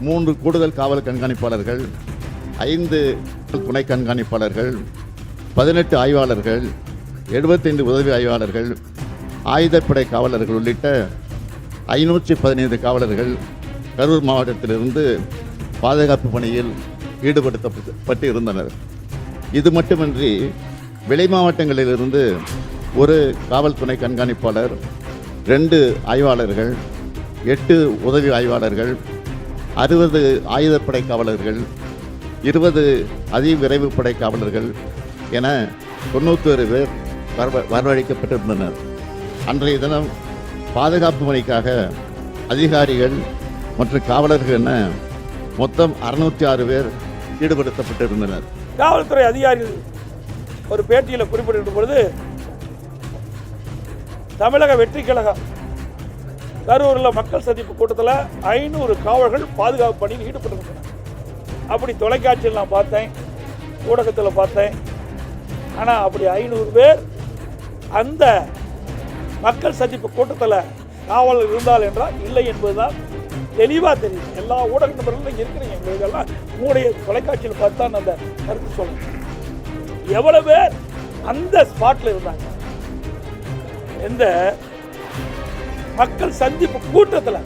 3 கூடுதல் காவல் கண்காணிப்பாளர்கள், 5 துணை கண்காணிப்பாளர்கள், 18 ஆய்வாளர்கள், 75 உதவி ஆய்வாளர்கள், ஆயுதப்படை காவலர்கள் உள்ளிட்ட 515 காவலர்கள் கரூர் மாவட்டத்திலிருந்து பாதுகாப்பு பணியில் ஈடுபடுத்தப்பட்டு இருந்தனர். இது மட்டுமின்றி வெளி மாவட்டங்களிலிருந்து ஒரு காவல் துணை கண்காணிப்பாளர், 2 ஆய்வாளர்கள், 8 உதவி ஆய்வாளர்கள், 60 ஆயுதப்படை காவலர்கள், 20 அதிவிரைவு படை காவலர்கள் என 91 பேர் வரவழைக்கப்பட்டிருந்தனர். அன்றைய தினம் பாதுகாப்பு பணிக்காக அதிகாரிகள் மற்றும் காவலர்கள் என மொத்தம் 606 பேர் ஈடுபடுத்தப்பட்டிருந்தனர். காவல்துறை அதிகாரிகள் ஒரு பேட்டியில் குறிப்பிட்ட பொழுது, தமிழக வெற்றி கழகம் கரூரில் மக்கள் சந்திப்பு கூட்டத்தில் 500 காவலர்கள் பாதுகாப்பு பணியில் ஈடுபட்டிருந்தனர். அப்படி தொலைக்காட்சியில் நான் பார்த்தேன், ஊடகத்தில் பார்த்தேன். ஆனால் அப்படி 500 பேர் அந்த மக்கள் சந்திப்பு கூட்டத்தில் காவலர் இருந்தால் என்றால் இல்லை என்பதுதான் தெளிவாக தெரியும். எல்லா ஊடக நபர்களும் இருக்கிறீங்க, எங்களுக்கெல்லாம் உங்களுடைய தொலைக்காட்சியில் பார்த்து தான் அந்த கருத்து சொல்லணும். எவ்வளவு பேர் அந்த ஸ்பாட்டில் இருந்தாங்க? இந்த மக்கள் சந்திப்பு கூட்டத்தில்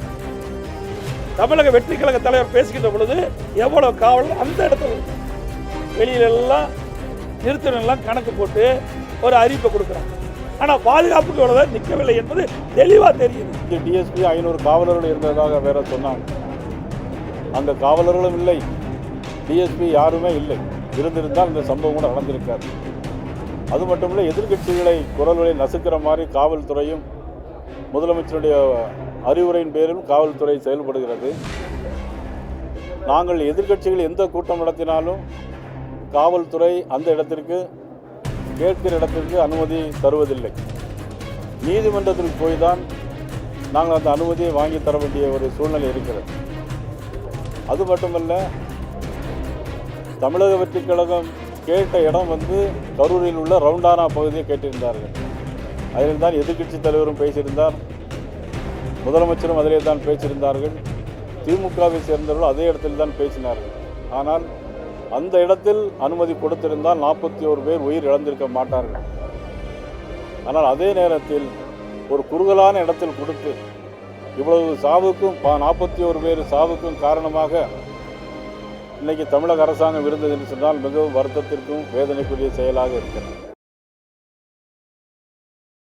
தமிழக வெற்றி கழக தலைவர் பேசுகின்ற பொழுது எவ்வளவு காவலர் அந்த இடத்துல இருக்காங்க. வெளியிலெல்லாம் நிறுத்தலாம் கணக்கு போட்டு ஒரு அறிவிப்பை கொடுக்குறாங்க. ஆனால் பாதுகாப்புக்கு எவ்வளவு நிற்கவில்லை என்பது தெளிவாக தெரியுது. டிஎஸ்பி 500 காவலர்கள் இருந்ததாக வேற சொன்னாங்க. அங்கே காவலர்களும் இல்லை, டிஎஸ்பி யாருமே இல்லை. இருந்திருந்தால் இந்த சம்பவம் கூட நடந்திருக்காது. அது மட்டும் இல்லை, எதிர்கட்சிகளை குரல்களை நசுக்கிற மாதிரி காவல்துறையும் முதலமைச்சருடைய அறிவுரையின் பேரில் காவல்துறை செயல்படுகிறது. நாங்கள் எதிர்கட்சிகள் எந்த கூட்டம் நடத்தினாலும் காவல்துறை அந்த இடத்திற்கு கேட்கிற இடத்திற்கு அனுமதி தருவதில்லை. நீதிமன்றத்திற்கு போய் தான் நாங்கள் அந்த அனுமதியை வாங்கி தர வேண்டிய ஒரு சூழ்நிலை இருக்கிறது. அது மட்டுமல்ல, தமிழக வெற்றி கழகம் கேட்ட இடம் கரூரில் உள்ள ரவுண்டானா பகுதியை கேட்டிருந்தார்கள். அதில் தான் எதிர்க்கட்சி தலைவரும் பேசியிருந்தார், முதலமைச்சரும் அதிலே தான் பேசியிருந்தார்கள், திமுகவை சேர்ந்தவர்கள் அதே இடத்தில் தான் பேசினார்கள். ஆனால் அந்த இடத்தில் அனுமதி கொடுத்திருந்தால் 41 பேர் உயிர் இழந்திருக்க மாட்டார்கள். ஆனால் அதே நேரத்தில் ஒரு குறுகலான இடத்தில் கொடுத்து இவ்வளவு சாவுக்கும் 41 பேர் சாவுக்கும் காரணமாக இன்றைக்கி தமிழக அரசாங்கம் இருந்தது என்று சொன்னால் மிகவும் வருத்தத்திற்கும் வேதனைக்குரிய செயலாக இருக்கிறது.